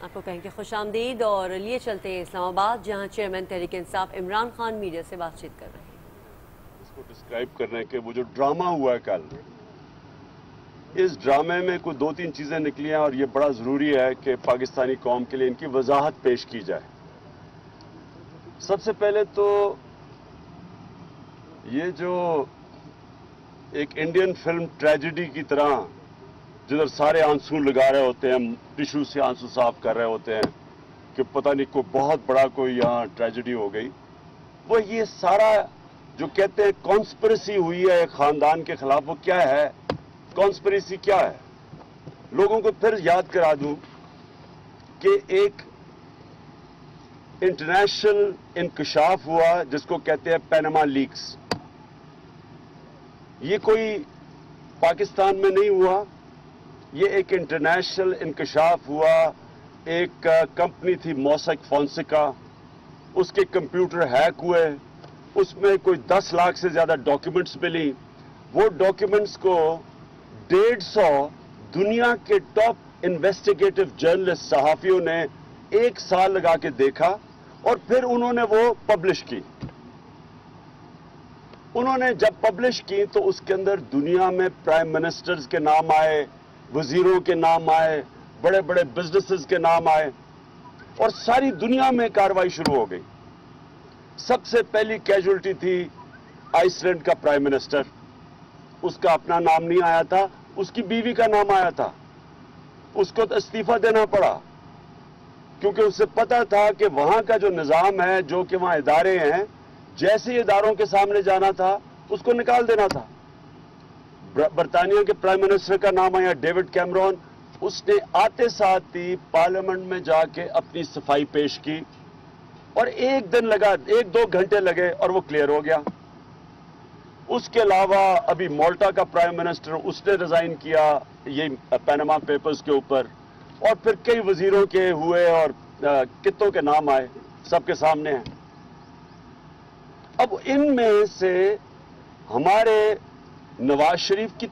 آپ کو کہیں کہ خوش آمدید، اور لیے چلتے ہیں اسلام آباد، جہاں چیئرمین تحریک انصاف عمران خان میڈیا سے بات چیت کر رہے ہیں۔ اس کو ڈسکرائب کرنے کے وہ جو ڈرامہ ہوا ہے کل، اس ڈرامے میں کوئی دو تین چیزیں نکلی ہیں، اور یہ بڑا ضروری ہے کہ پاکستانی قوم کے لیے ان کی وضاحت پیش کی جائے۔ سب سے پہلے تو یہ جو ایک انڈین فلم ٹریجڈی کی طرح جدھر سارے آنسو لگا رہے ہوتے ہیں، ٹشو سے آنسو صاف کر رہے ہوتے ہیں کہ پتہ نہیں کوئی بہت بڑا کوئی یہاں ٹریجڈی ہو گئی، وہ یہ سارا جو کہتے ہیں کانسپریسی ہوئی ہے ایک خاندان کے خلاف، وہ کیا ہے؟ کانسپریسی کیا ہے؟ لوگوں کو پھر یاد کرا دوں کہ ایک انٹرنیشنل انکشاف ہوا جس کو کہتے ہیں پینما لیکس۔ یہ کوئی پاکستان میں نہیں ہوا، یہ ایک انٹرنیشنل انکشاف ہوا۔ ایک کمپنی تھی موسک فونسیکا، اس کے کمپیوٹر ہیک ہوئے، اس میں کوئی 10 لاکھ سے زیادہ ڈاکیومنٹس ملی۔ وہ ڈاکیومنٹس کو 150 دنیا کے ٹاپ انویسٹیگیٹو جرنلسٹ صحافیوں نے 1 سال لگا کے دیکھا، اور پھر انہوں نے وہ پبلش کی۔ انہوں نے جب پبلش کی تو اس کے اندر دنیا میں پرائم منسٹرز کے نام آئے، وزیروں کے نام آئے، بڑے بڑے بزنسز کے نام آئے، اور ساری دنیا میں کارروائی شروع ہو گئی۔ سب سے پہلی کیجولٹی تھی آئس لینڈ کا پرائم منسٹر۔ اس کا اپنا نام نہیں آیا تھا، اس کی بیوی کا نام آیا تھا۔ اس کو استعفیٰ دینا پڑا، کیونکہ اسے پتا تھا کہ وہاں کا جو نظام ہے، جو کہ وہاں ادارے ہیں، جیسے اداروں کے سامنے جانا تھا اس کو نکال دینا تھا۔ برطانیہ کے پرائم منسٹر کا نام آیا ڈیوڈ کیمرون، اس نے آتے ساتھ ہی پارلیمنٹ میں جا کے اپنی صفائی پیش کی، اور 1 دن لگا، 1-2 گھنٹے لگے اور وہ کلیئر ہو گیا۔ اس کے علاوہ ابھی مالٹا کا پرائم منسٹر، اس نے ریزائن کیا یہ پینما پیپرز کے اوپر، اور پھر کئی وزیروں کے ہوئے اور کتوں کے نام آئے، سب کے سامنے ہیں۔ اب ان میں سے ہمارے نواز شریف کی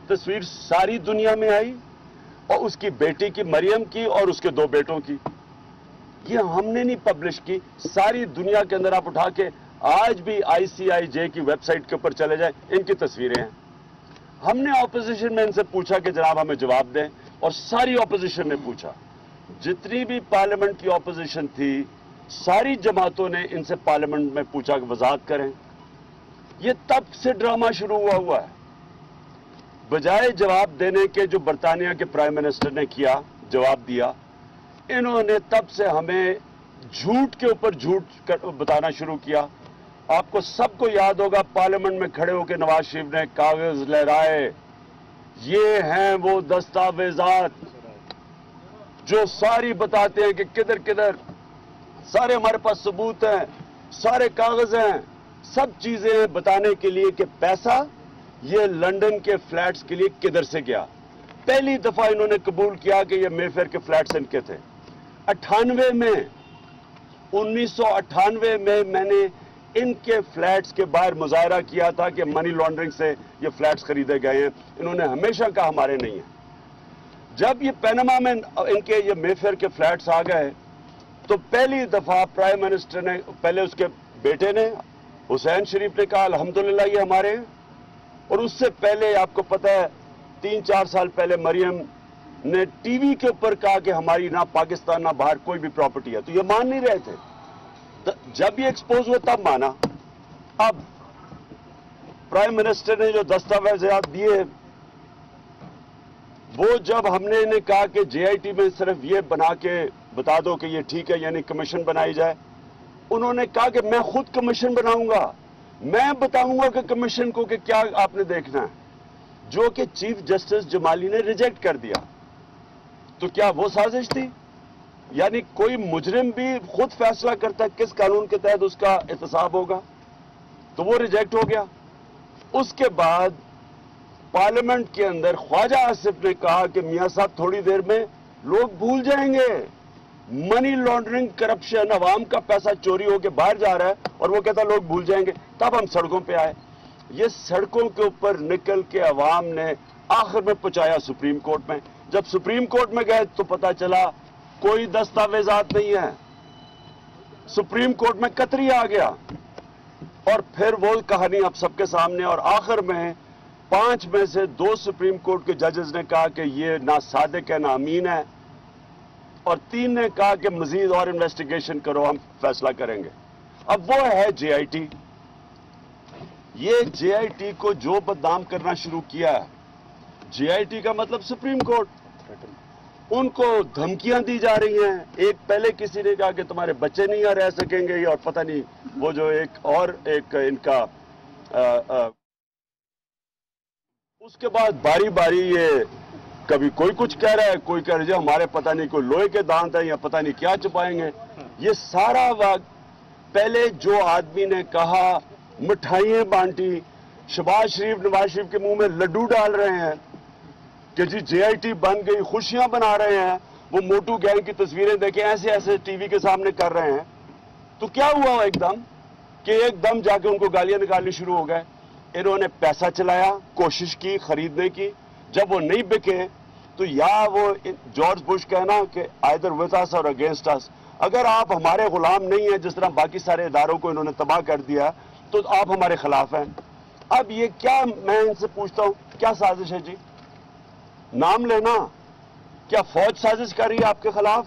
تصویر ساری دنیا میں آئی، اور اس کی بیٹی کی مریم کی، اور اس کے 2 بیٹوں کی۔ یہ ہم نے نہیں پبلش کی، ساری دنیا کے اندر آپ اٹھا کے آج بھی ICIJ کی ویب سائٹ کے اوپر چلے جائیں، ان کی تصویریں ہیں۔ ہم نے اپوزیشن میں ان سے پوچھا کہ جناب ہمیں جواب دیں، اور ساری اپوزیشن نے پوچھا، جتنی بھی پارلیمنٹ کی اپوزیشن تھی، ساری جماعتوں نے ان سے پارلیمنٹ میں پوچھا کہ وضاحت کریں۔ یہ تب سے ڈرامہ شروع ہوا ہے۔ بجائے جواب دینے کے جو برطانیہ کے پرائم منسٹر نے کیا، جواب دیا، انہوں نے تب سے ہمیں جھوٹ کے اوپر جھوٹ بتانا شروع کیا۔ آپ کو سب کو یاد ہوگا پارلیمنٹ میں کھڑے ہو کے نواز شریف نے کاغذ لہرائے، یہ ہیں وہ دستاویزات جو ساری بتاتے ہیں کہ کدھر کدھر، سارے ہمارے پاس ثبوت ہیں، سارے کاغذ ہیں، سب چیزیں بتانے کے لیے کہ پیسہ یہ لندن کے فلیٹس کے لیے کدھر سے گیا۔ پہلی دفعہ انہوں نے قبول کیا کہ یہ مے فیئر کے فلیٹس ان کے تھے۔ 1998 میں میں نے ان کے فلیٹس کے باہر مظاہرہ کیا تھا کہ منی لانڈرنگ سے یہ فلیٹس خریدے گئے ہیں۔ انہوں نے ہمیشہ کہا ہمارے نہیں ہیں۔ جب یہ پینما میں ان کے یہ مے فیئر کے فلیٹس آ گئے تو پہلی دفعہ پرائم منسٹر نے، پہلے اس کے بیٹے نے حسین شریف نے کہا الحمدللہ یہ ہمارے ہیں، اور اس سے پہلے آپ کو پتہ ہے 3-4 سال پہلے مریم نے ٹی وی کے اوپر کہا کہ ہماری نہ پاکستان نہ باہر کوئی بھی پراپرٹی ہے، تو یہ مان نہیں رہے تھے۔ جب یہ ایکسپوز ہوا تب مانا۔ اب پرائم منسٹر نے جو دستاویزات دیے، وہ جب ہم نے انہیں کہا کہ JIT میں صرف یہ بنا کے بتا دو کہ یہ ٹھیک ہے، یعنی کمیشن بنائی جائے، انہوں نے کہا کہ میں خود کمیشن بناؤں گا، میں بتاؤں گا کہ کمیشن کو کہ کیا آپ نے دیکھنا ہے، جو کہ چیف جسٹس جمالی نے ریجیکٹ کر دیا۔ تو کیا وہ سازش تھی؟ یعنی کوئی مجرم بھی خود فیصلہ کرتا ہے کس قانون کے تحت اس کا احتساب ہوگا، تو وہ ریجیکٹ ہو گیا۔ اس کے بعد پارلیمنٹ کے اندر خواجہ آصف نے کہا کہ میاں صاحب تھوڑی دیر میں لوگ بھول جائیں گے، منی لانڈرنگ، کرپشن، عوام کا پیسہ چوری ہو کے باہر جا رہا ہے، اور وہ کہتا لوگ بھول جائیں گے۔ تب ہم سڑکوں پہ آئے، یہ سڑکوں کے اوپر نکل کے عوام نے آخر میں پہنچایا سپریم کورٹ میں۔ جب سپریم کورٹ میں گئے تو پتا چلا कोई दस्तावेजात नहीं है। सुप्रीम कोर्ट में कतरी आ गया और फिर वो कहानी अब सबके सामने, और आखिर में 5 में से 2 सुप्रीम कोर्ट के जजेस ने कहा कि ये ना सादिक है ना अमीन है, और 3 ने कहा कि मजीद और इन्वेस्टिगेशन करो, हम फैसला करेंगे। अब वो है जेआईटी। ये जेआईटी को जो बदनाम करना शुरू किया है, जेआईटी का मतलब सुप्रीम कोर्ट, उनको धमकियां दी जा रही हैं। एक पहले किसी ने कहा कि तुम्हारे बच्चे नहीं यहाँ रह सकेंगे, और पता नहीं वो जो एक इनका उसके बाद बारी बारी ये कभी कोई कुछ कह रहा है, कोई कह रहा है हमारे पता नहीं कोई लोहे के दांत है या पता नहीं क्या छुपाएंगे। ये सारा वक्त पहले जो आदमी ने कहा मिठाइयां बांटी, शहबाज शरीफ नवाज शरीफ के मुंह में लड्डू डाल रहे हैं कि जी जेआईटी बन गई, खुशियां मना रहे हैं, वो मोटू गैंग की तस्वीरें देखें ऐसे ऐसे टीवी के सामने कर रहे हैं। तो क्या हुआ एकदम कि एकदम जाके उनको गालियां निकालनी शुरू हो गए। इन्होंने पैसा चलाया, कोशिश की खरीदने की, जब वो नहीं बिके तो या वो जॉर्ज बुश कहना कि आइदर विद अस और अगेंस्ट अस, अगर आप हमारे गुलाम नहीं हैं जिस तरह बाकी सारे इदारों को इन्होंने तबाह कर दिया तो आप हमारे खिलाफ हैं। अब ये क्या, मैं इनसे पूछता हूं क्या साजिश है जी? नाम लेना, क्या फौज साजिश कर रही है आपके खिलाफ?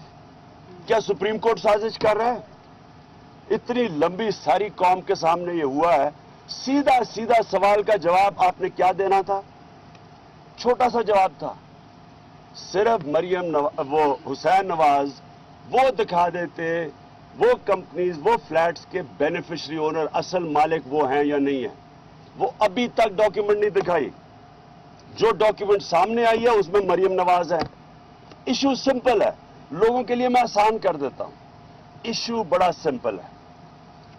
क्या सुप्रीम कोर्ट साजिश कर रहा है? इतनी लंबी सारी कौम के सामने ये हुआ है। सीधा सीधा सवाल का जवाब आपने क्या देना था? छोटा सा जवाब था, सिर्फ वो हुसैन नवाज वो दिखा देते वो कंपनीज, वो फ्लैट्स के बेनिफिशियरी ओनर, असल मालिक वो हैं या नहीं है। वो अभी तक डॉक्यूमेंट नहीं दिखाई। जो डॉक्यूमेंट सामने आई है उसमें मरियम नवाज है। इशू सिंपल है, लोगों के लिए मैं आसान कर देता हूं। इशू बड़ा सिंपल है।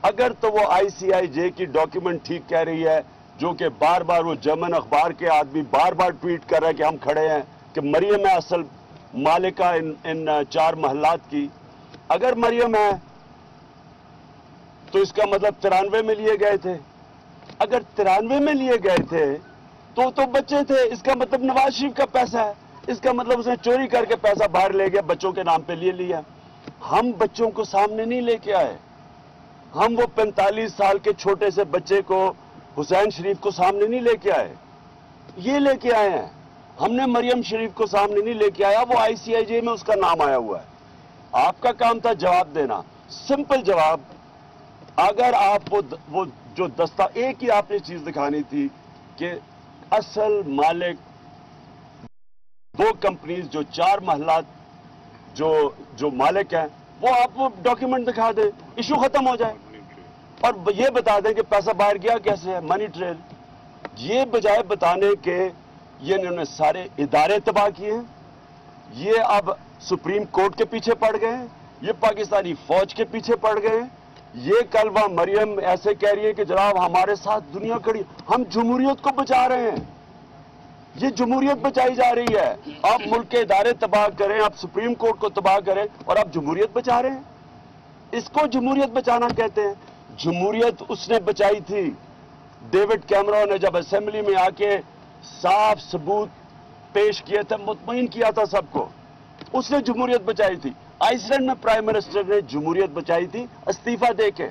अगर तो वो आईसीआईजे की डॉक्यूमेंट ठीक कह रही है, जो कि बार बार वो जर्मन अखबार के आदमी बार बार ट्वीट कर रहे हैं कि हम खड़े हैं कि मरियम है असल मालिका इन 4 महल्लात की। अगर मरियम है तो इसका मतलब 93 में लिए गए थे। अगर 93 में लिए गए थे तो बच्चे थे, इसका मतलब नवाज शरीफ का पैसा है। इसका मतलब उसने चोरी करके पैसा बाहर ले गया, बच्चों के नाम पे ले लिया। हम बच्चों को सामने नहीं लेके आए। हम वो 45 साल के छोटे से बच्चे को, हुसैन शरीफ को सामने नहीं लेके आए, ये लेके आए हैं। हमने मरियम शरीफ को सामने नहीं लेके आया, वो आईसीआईजे में उसका नाम आया हुआ है। आपका काम था जवाब देना, सिंपल जवाब। अगर आप वो जो एक ही आपने चीज दिखानी थी कि असल मालिक 2 कंपनीज जो 4 महल्लात जो मालिक हैं, वो आप वो डॉक्यूमेंट दिखा दें, इशू खत्म हो जाए। और ये बता दें कि पैसा बाहर गया कैसे है, मनी ट्रेल। ये बजाय बताने के ये इन्होंने सारे इदारे तबाह किए हैं। ये अब सुप्रीम कोर्ट के पीछे पड़ गए हैं, ये पाकिस्तानी फौज के पीछे पड़ गए हैं। ये कल वह मरियम ऐसे कह रही है कि जनाब हमारे साथ दुनिया खड़ी, हम जमहूरियत को बचा रहे हैं। ये जमहूरियत बचाई जा रही है। आप मुल्क के इदारे तबाह करें, आप सुप्रीम कोर्ट को तबाह करें, और आप जमहूरियत बचा रहे हैं। इसको जमहूरियत बचाना कहते हैं। जमहूरियत उसने बचाई थी, डेविड कैमरन ने जब असेंबली में आके साफ सबूत पेश किए थे, मुतमईन किया था सबको, उसने जमहूरियत बचाई थी। आइसलैंड में प्राइम मिनिस्टर ने जमहूरियत बचाई थी इस्तीफा देके।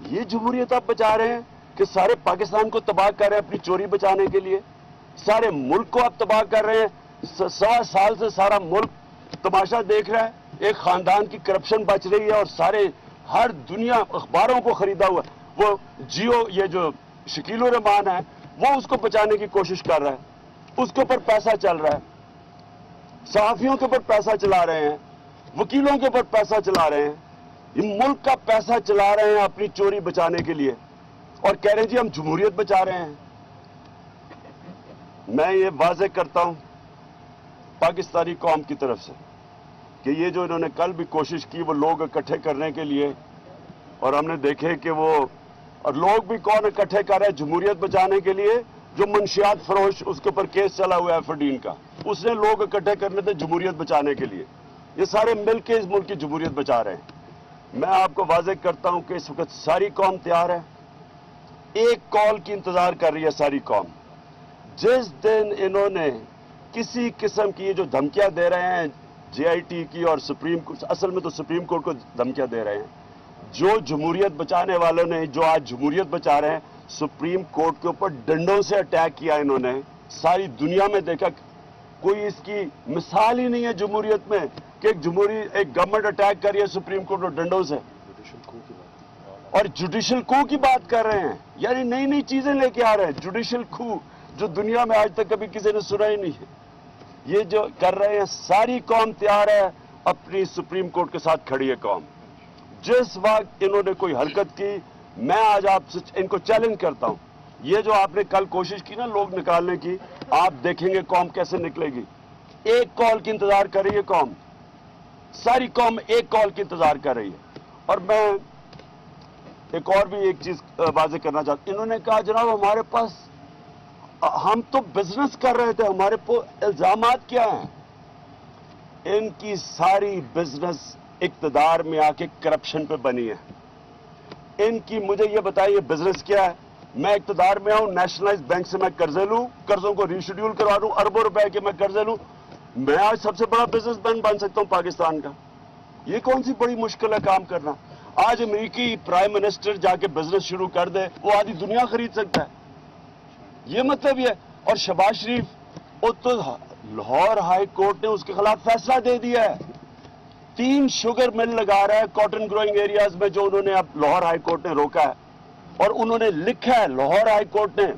ये जमहूरियत आप बचा रहे हैं कि सारे पाकिस्तान को तबाह कर रहे हैं अपनी चोरी बचाने के लिए। सारे मुल्क को आप तबाह कर रहे हैं। 1.25 साल से सारा मुल्क तमाशा देख रहा है। एक खानदान की करप्शन बच रही है और सारे हर दुनिया अखबारों को खरीदा हुआ। वो जियो, ये जो शकील उर रहमान है, वो उसको बचाने की कोशिश कर रहा है, उसके ऊपर पैसा चल रहा है। सहाफियों के ऊपर पैसा चला रहे हैं, वकीलों के ऊपर पैसा चला रहे हैं। ये मुल्क का पैसा चला रहे हैं अपनी चोरी बचाने के लिए, और कह रहे हैं जी हम जमहूरियत बचा रहे हैं। मैं ये वाज़ेह करता हूं पाकिस्तानी कौम की तरफ से कि ये जो इन्होंने कल भी कोशिश की वो लोग इकट्ठे करने के लिए, और हमने देखे कि वो, और लोग भी कौन इकट्ठे कर रहे हैं जमहूरियत बचाने के लिए, जो मंशियात फरोश, उसके ऊपर केस चला हुआ है फरदीन का, उसने लोग इकट्ठे करने थे जमहूरियत बचाने के लिए। ये सारे मिलकर इस मुल्क की जमहूरियत बचा रहे हैं। मैं आपको वाज़ेह करता हूं कि इस वक्त सारी कौम तैयार है, एक कॉल की इंतजार कर रही है सारी कौम। जिस दिन इन्होंने किसी किस्म की जो धमकियां दे रहे हैं JIT की और सुप्रीम कोर्ट, असल में तो सुप्रीम कोर्ट को धमकियां दे रहे हैं। जो जमहूरियत बचाने वालों ने, जो आज जमहूरियत बचा रहे हैं, सुप्रीम कोर्ट के ऊपर डंडों से अटैक किया इन्होंने। सारी दुनिया में देखा, कोई इसकी मिसाल ही नहीं है जमहूरियत में कि एक गवर्नमेंट अटैक कर रही है सुप्रीम कोर्ट और डंडों से, और जुडिशल कू की बात कर रहे हैं। यानी नई नई चीजें लेके आ रहे हैं, जुडिशल कू, जो दुनिया में आज तक कभी किसी ने सुना ही नहीं है। ये जो कर रहे हैं, सारी कौम तैयार है, अपनी सुप्रीम कोर्ट के साथ खड़ी है कौम। जिस वक्त इन्होंने कोई हरकत की, मैं आज आपसे इनको चैलेंज करता हूं, ये जो आपने कल कोशिश की ना लोग निकालने की, आप देखेंगे कौम कैसे निकलेगी। एक कॉल की इंतजार कर रही है कौम, सारी कौम एक कॉल की इंतजार कर रही है। और मैं एक और भी एक चीज वाज़ेह करना चाहता, इन्होंने कहा जनाब हमारे पास, हम तो बिजनेस कर रहे थे, हमारे पर इल्जामात क्या हैं। इनकी सारी बिजनेस इक्तदार में आके करप्शन पे बनी है। इनकी, मुझे ये बताइए बिजनेस क्या है। मैं इक्तदार में आऊं, नेशनलाइज बैंक से मैं कर्जे लूं, कर्जों को रीशेड्यूल करवा दूं, अरबों रुपए के मैं कर्जे लूं, मैं आज सबसे बड़ा बिजनेसमैन बन सकता हूं पाकिस्तान का। ये कौन सी बड़ी मुश्किल है काम करना। आज अमेरिकी प्राइम मिनिस्टर जाके बिजनेस शुरू कर दे, वो आधी दुनिया खरीद सकता है, ये मतलब ये। और शहबाज शरीफ, वो तो लाहौर हाई कोर्ट ने उसके खिलाफ फैसला दे दिया है। 3 शुगर मिल लगा रहा है कॉटन ग्रोइंग एरियाज में, जो उन्होंने अब लाहौर हाई कोर्ट ने रोका है। और उन्होंने लिखा है, लाहौर हाई कोर्ट ने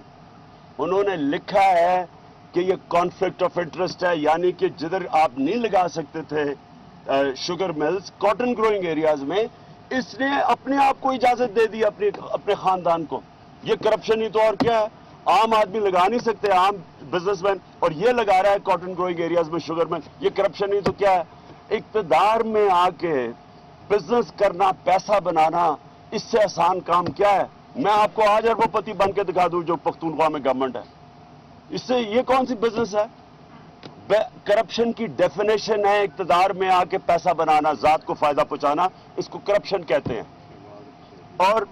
उन्होंने लिखा है कि ये कॉन्फ्लिक्ट ऑफ इंटरेस्ट है, यानी कि जिधर आप नहीं लगा सकते थे sugar mills cotton growing areas में, इसने अपने आप को इजाजत दे दी अपने खानदान को। ये करप्शन ही तो और क्या है। आम आदमी लगा नहीं सकते, आम बिजनेसमैन, और ये लगा रहा है कॉटन ग्रोइंग एरियाज में शुगर मिल। ये करप्शन ही तो क्या है। इक्तदार में आके बिजनेस करना, पैसा बनाना, इससे आसान काम क्या है। मैं आपको आज अरबोपति बन के दिखा दूं जो पख्तूनख्वा में गवर्नमेंट है, इससे ये कौन सी बिजनेस है। करप्शन की डेफिनेशन है इक्तदार में आके पैसा बनाना, जात को फायदा पहुंचाना, इसको करप्शन कहते हैं। और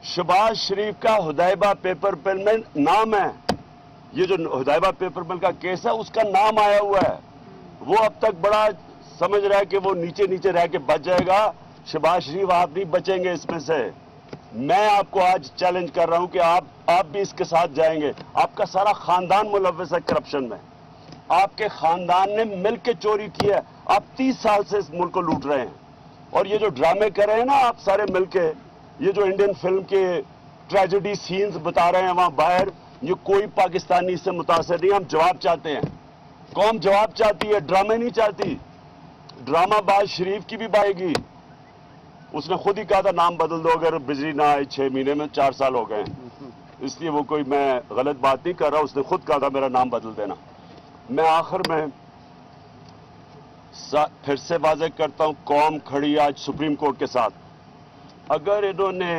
शहबाज शरीफ का हुदैबा पेपर मिल में नाम है, ये जो हुदैबा पेपर मिल का केस है उसका नाम आया हुआ है। वो अब तक बड़ा समझ रहा है कि वो नीचे नीचे रह के बच जाएगा। शहबाज शरीफ, आप नहीं बचेंगे इसमें से। मैं आपको आज चैलेंज कर रहा हूं कि आप भी इसके साथ जाएंगे। आपका सारा खानदान मुलव्वस है करप्शन में, आपके खानदान ने मिलकर चोरी की है। आप 30 साल से इस मुल्क को लूट रहे हैं, और ये जो ड्रामे कर रहे हैं ना आप सारे मिलके, ये जो इंडियन फिल्म के ट्रेजेडी सीन्स बता रहे हैं वहां बाहर, ये कोई पाकिस्तानी इससे मुतासर नहीं। हम जवाब चाहते हैं, कौम जवाब चाहती है, ड्रामे नहीं चाहती। ड्रामाबाज शरीफ की भी बाएगी। उसने खुद ही कहा था नाम बदल दो अगर बिजली ना आए 6 महीने में, 4 साल हो गए, इसलिए वो कोई मैं गलत बात नहीं कर रहा। उसने खुद कहा था मेरा नाम बदल देना। मैं आखिर में फिर से वाज़ेह करता हूं, कौम खड़ी आज सुप्रीम कोर्ट के साथ। अगर इन्होंने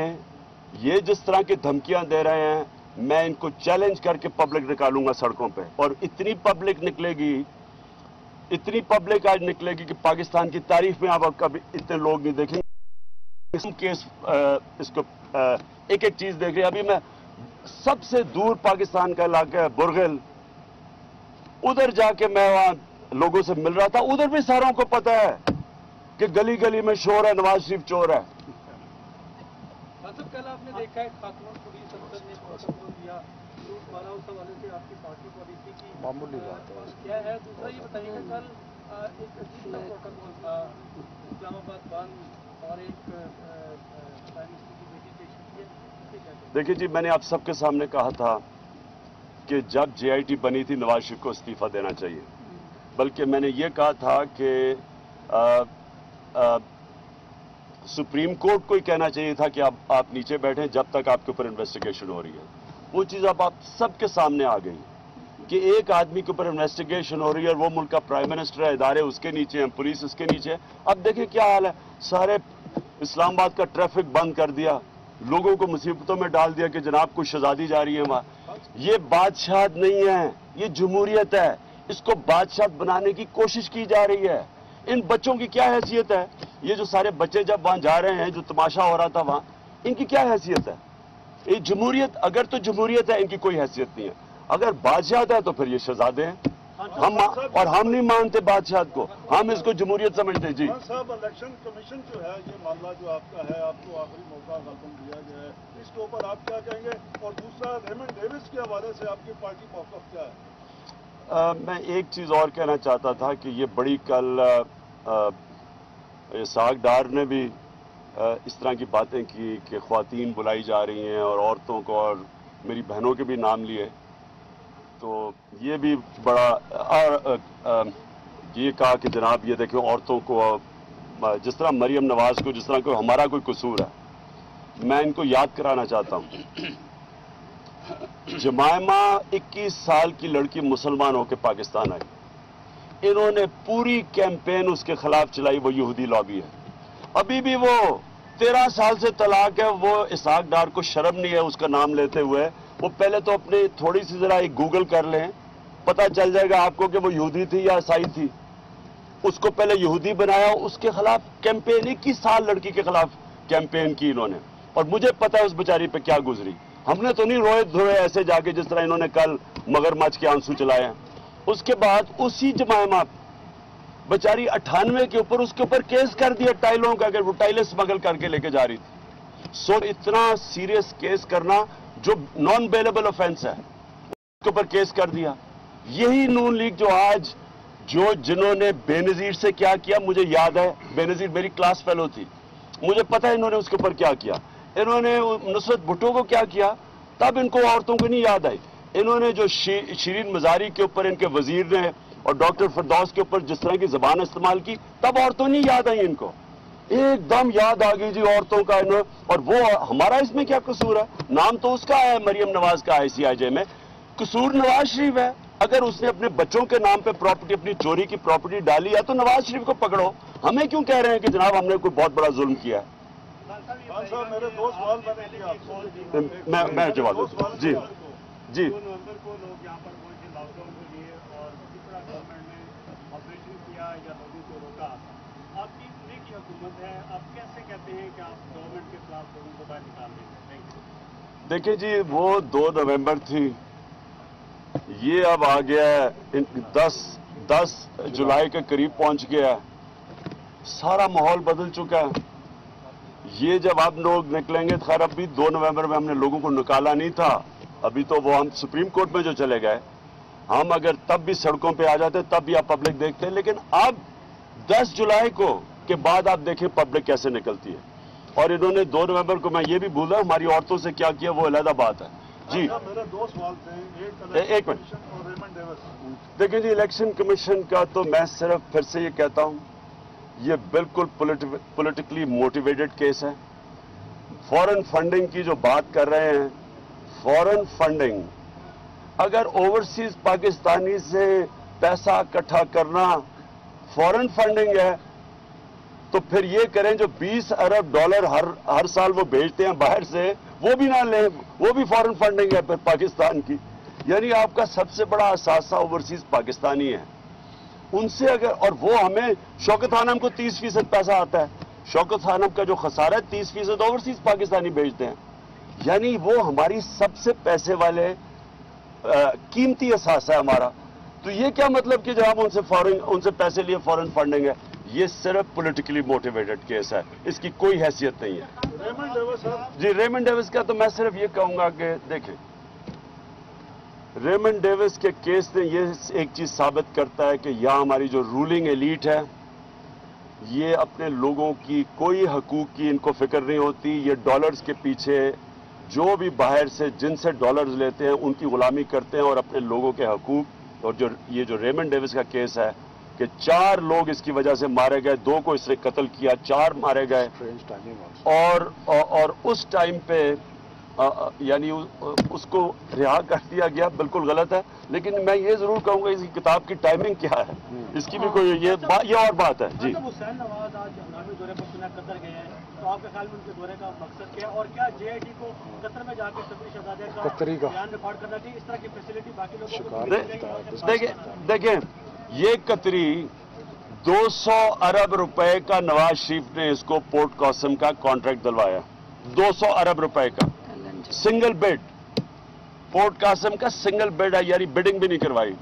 ये जिस तरह की धमकियां दे रहे हैं, मैं इनको चैलेंज करके पब्लिक निकालूंगा सड़कों पे। और इतनी पब्लिक निकलेगी, इतनी पब्लिक आज निकलेगी कि पाकिस्तान की तारीफ में आप कभी इतने लोग नहीं देखेंगे। केस इसको एक एक चीज देख रहे हैं। अभी मैं सबसे दूर पाकिस्तान का इलाका है बुरगिल, उधर जाके मैं वहां लोगों से मिल रहा था। उधर भी सारों को पता है कि गली गली में शोर है, नवाज शरीफ चोर है। कल आपने देखा है खातून पुलिस अफसर ने प्रोटोकॉल दिया, लूट मारा, उस हवाले से आपकी पार्टी पॉलिसी की मामूली बात क्या है। दूसरा ये बताइएगा, कल एक अजीब सा प्रोटोकॉल था, इस्लामाबाद बंद और एक प्राइम मिनिस्टर की बेटी पेश की। देखिए जी, मैंने आप सबके सामने कहा था कि जब JIT बनी थी नवाज शरीफ को इस्तीफा देना चाहिए। बल्कि मैंने ये कहा था कि सुप्रीम कोर्ट को ही कहना चाहिए था कि आप नीचे बैठें जब तक आपके ऊपर इन्वेस्टिगेशन हो रही है। वो चीज़ अब आप सबके सामने आ गई कि एक आदमी के ऊपर इन्वेस्टिगेशन हो रही है और वो मुल्क का प्राइम मिनिस्टर है, इदारे उसके नीचे हैं, पुलिस उसके नीचे है। अब देखिए क्या हाल है, सारे इस्लामाबाद का ट्रैफिक बंद कर दिया, लोगों को मुसीबतों में डाल दिया कि जनाब कुछ शहजादी जा रही है वहां। ये बादशाहत नहीं है, ये जमहूरियत है। इसको बादशाहत बनाने की कोशिश की जा रही है। इन बच्चों की क्या हैसियत है? ये जो सारे बच्चे जब वहां जा रहे हैं, जो तमाशा हो रहा था वहां, इनकी क्या हैसियत है? ये जमहूरियत, अगर तो जमहूरियत है, इनकी कोई हैसियत नहीं है। अगर बादशाहत है तो फिर ये शहजादे हैं। हम नहीं मानते बादशाह को, हम इसको जमहूरियत समझते जी। साहब, इलेक्शन कमीशन जो है, ये मामला जो आपका है, आपको आखिरी मौका गलबन दिया गया है, इसके ऊपर आप क्या कहेंगे? और दूसरा, रेमंड डेविस के हवाले से आपकी पार्टी का मौक़िफ़ क्या है? मैं एक चीज़ और कहना चाहता था कि ये बड़ी कल इसहाक डार ने भी इस तरह की बातें की कि ख़वातीन बुलाई जा रही हैं और औरतों को और मेरी बहनों के भी नाम लिए, तो ये भी बड़ा ये कहा कि जनाब ये देखो औरतों को, जिस तरह मरियम नवाज को, जिस तरह कोई हमारा कोई कसूर है, मैं इनको याद कराना चाहता हूँ। जमायमा 21 साल की लड़की मुसलमान होकर पाकिस्तान आई, इन्होंने पूरी कैंपेन उसके खिलाफ चलाई, वो यहूदी लॉबी है। अभी भी वो 13 साल से तलाक है, वो इसहाक डार को शर्म नहीं है उसका नाम लेते हुए। वो पहले तो अपने थोड़ी सी जरा एक गूगल कर लें, पता चल जाएगा आपको कि वो यहूदी थी या ईसाई थी। उसको पहले यहूदी बनाया, उसके खिलाफ कैंपेन 21 साल लड़की के खिलाफ कैंपेन की इन्होंने, और मुझे पता है उस बेचारी पे क्या गुजरी। हमने तो नहीं रोए धोए ऐसे जाके जिस तरह इन्होंने कल मगरमच्छ के आंसू चलाए हैं। उसके बाद उसी जमायमा बेचारी 98 के ऊपर उसके ऊपर केस कर दिया टाइलों का, अगर वो टाइलें स्मगल करके लेके जा रही थी। सो इतना सीरियस केस करना जो नॉन बेलेबल ऑफेंस है, उसके ऊपर केस कर दिया। यही नून लीग जो आज जिन्होंने बेनजीर से क्या किया, मुझे याद है, बेनजीर मेरी क्लास फेलो थी, मुझे पता है इन्होंने उसके ऊपर क्या किया। इन्होंने नुसरत भुट्टो को क्या किया, तब इनको औरतों को नहीं याद आई। इन्होंने जो शिरीन मजारी के ऊपर इनके वजीर ने और डॉक्टर फरदौस के ऊपर जिस तरह की जबान इस्तेमाल की, तब औरतों नहीं याद आई इनको, एकदम याद आ गई जी औरतों का इन्होंने। और वो हमारा इसमें क्या कसूर है? नाम तो उसका है, मरियम नवाज का ICIJ में, कसूर नवाज शरीफ है। अगर उसने अपने बच्चों के नाम पे प्रॉपर्टी, अपनी चोरी की प्रॉपर्टी डाली है, तो नवाज शरीफ को पकड़ो। हमें क्यों कह रहे हैं कि जनाब हमने कोई बहुत बड़ा जुल्म किया है? मेरे दो सवाल मैंने किया आपसे, मैं जवाब दूं जी जी। 2 नवंबर को लोग यहाँ पर पहुंचे लॉकडाउन के लिए, और किस तरह गवर्नमेंट ने ऑपरेशन किया या लोगों को रोका। आपकी पूरी की हुकूमत है, आप कैसे कहते हैं कि आप गवर्नमेंट के खिलाफ लोगों को बाहर निकाल देंगे? Thank you. देखिए जी, वो 2 नवंबर थी, ये अब आ गया है 10 जुलाई के करीब पहुंच गया है, सारा माहौल बदल चुका है। ये जब अब लोग निकलेंगे, खैर अब भी 2 नवंबर में हमने लोगों को निकाला नहीं था, अभी तो वो हम सुप्रीम कोर्ट में जो चले गए, हम अगर तब भी सड़कों पे आ जाते तब भी आप पब्लिक देखते हैं। लेकिन अब 10 जुलाई को के बाद आप देखें पब्लिक कैसे निकलती है। और इन्होंने 2 नवंबर को, मैं ये भी भूल रहा हूं, हमारी औरतों से क्या किया वो अलग बात है जी। मेरे 2 सवाल थे, एक मिनट। और रेमंड डेविस। देखिए जी, इलेक्शन कमीशन का तो मैं सिर्फ फिर से ये कहता हूं, ये बिल्कुल पॉलिटिकली मोटिवेटेड केस है। फॉरेन फंडिंग की जो बात कर रहे हैं, फॉरेन फंडिंग, अगर ओवरसीज पाकिस्तानी से पैसा इकट्ठा करना फॉरेन फंडिंग है, तो फिर ये करें जो 20 अरब डॉलर हर साल वो भेजते हैं बाहर से, वो भी ना लें, वो भी फॉरेन फंडिंग है फिर पाकिस्तान की। यानी आपका सबसे बड़ा असासा ओवरसीज पाकिस्तानी है, उनसे अगर, और वो हमें, शौकत खानम को 30% पैसा आता है, शौकत खानम का जो खसारा है 30% ओवरसीज पाकिस्तानी भेजते हैं। यानी वो हमारी सबसे पैसे वाले कीमती असासा है हमारा। तो ये क्या मतलब कि जब हम उनसे पैसे लिए फॉरेन फंडिंग है? ये सिर्फ पॉलिटिकली मोटिवेटेड केस है, इसकी कोई हैसियत नहीं है। रेमंड डेविस साहब जी, रेमंड डेविस का तो मैं सिर्फ ये कहूंगा कि देखें, रेमंड डेविस के केस ने ये एक चीज साबित करता है कि यहाँ हमारी जो रूलिंग एलीट है, ये अपने लोगों की कोई हकूक की इनको फिक्र नहीं होती। ये डॉलर्स के पीछे, जो भी बाहर से जिनसे डॉलर्स लेते हैं उनकी गुलामी करते हैं और अपने लोगों के हकूक। और ये जो रेमंड डेविस का केस है कि 4 लोग इसकी वजह से मारे गए, 2 को इसने कत्ल किया, 4 मारे गए, और उस टाइम पे यानी उसको रिहा कर दिया गया, बिल्कुल गलत है। लेकिन मैं ये जरूर कहूंगा इसकी किताब की टाइमिंग क्या है, इसकी भी कोई ये और बात है जी। हुसैन नवाज आज हंगामी दौरे पर सुना कतर गए हैं, तो आपके ख्याल में उनके दौरे का मकसद क्या है, और क्या JID को कतर में जाकर सदरी शहजादे का बयान रिकॉर्ड करना चाहिए? इस तरह की फैसिलिटी बाकी लोगों को देखें, ये कतरी 200 अरब रुपए का नवाज शरीफ ने इसको पोर्ट कासिम का कॉन्ट्रैक्ट दिलवाया, 200 अरब रुपए का सिंगल बेड, पोर्ट कासिम का सिंगल बेड है, यानी बिडिंग भी नहीं करवाई।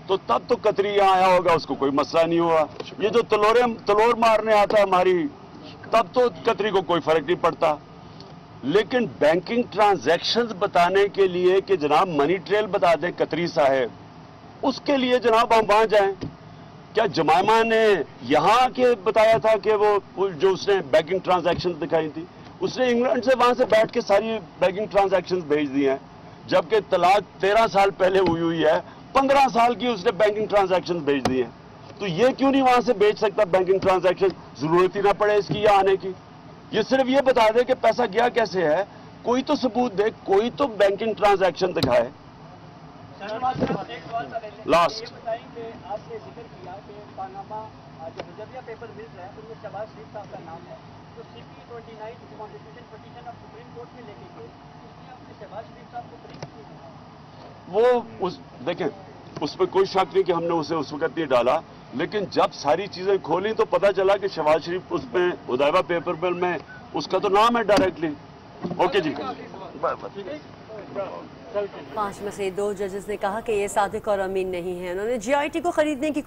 तो तब तो कतरी यहाँ आया होगा, उसको कोई मसला नहीं हुआ। ये जो तलोर मारने आता है हमारी, तब तो कतरी को कोई फर्क नहीं पड़ता। लेकिन बैंकिंग ट्रांजैक्शंस बताने के लिए कि जनाब मनी ट्रेल बता दें कतरी साहब, उसके लिए जनाब हम वहां जाएं। क्या जमाइमा ने यहां के बताया था कि वो जो उसने बैंकिंग ट्रांजैक्शंस दिखाई थी, उसने इंग्लैंड से वहां से बैठ के सारी बैंकिंग ट्रांजैक्शंस भेज दी हैं, जबकि तलाक 13 साल पहले हुई है, 15 साल की उसने बैंकिंग ट्रांजैक्शंस भेज दी हैं। तो ये क्यों नहीं वहां से भेज सकता बैंकिंग ट्रांजैक्शन? जरूरत ही ना पड़े इसकी यहाँ आने की। ये सिर्फ ये बता दे कि पैसा गया कैसे है, कोई तो सबूत दे, कोई तो बैंकिंग ट्रांजैक्शन दिखाए। लास्ट बताएंगे, आपने जिक्र किया कि पानामा जो हजबिया पेपर मिल रहा है उनमें शहबाज शरीफ साहब का नाम है, तो CP29 कॉन्स्टिट्यूशन पिटीशन आप सुप्रीम कोर्ट में लेके गए, उसमें आपने शहबाज शरीफ साहब को ब्रीफ किया? वो देखें, उस पर कोई शक नहीं कि हमने उसे उस वक्त नहीं डाला, लेकिन जब सारी चीजें खोली तो पता चला कि शहबाज शरीफ उसमें उदायवा पेपर बिल में उसका तो नाम है डायरेक्टली। ओके जी। 5 में से 2 जजेस ने कहा कि ये सादिक और अमीन नहीं है। उन्होंने GIT को खरीदने की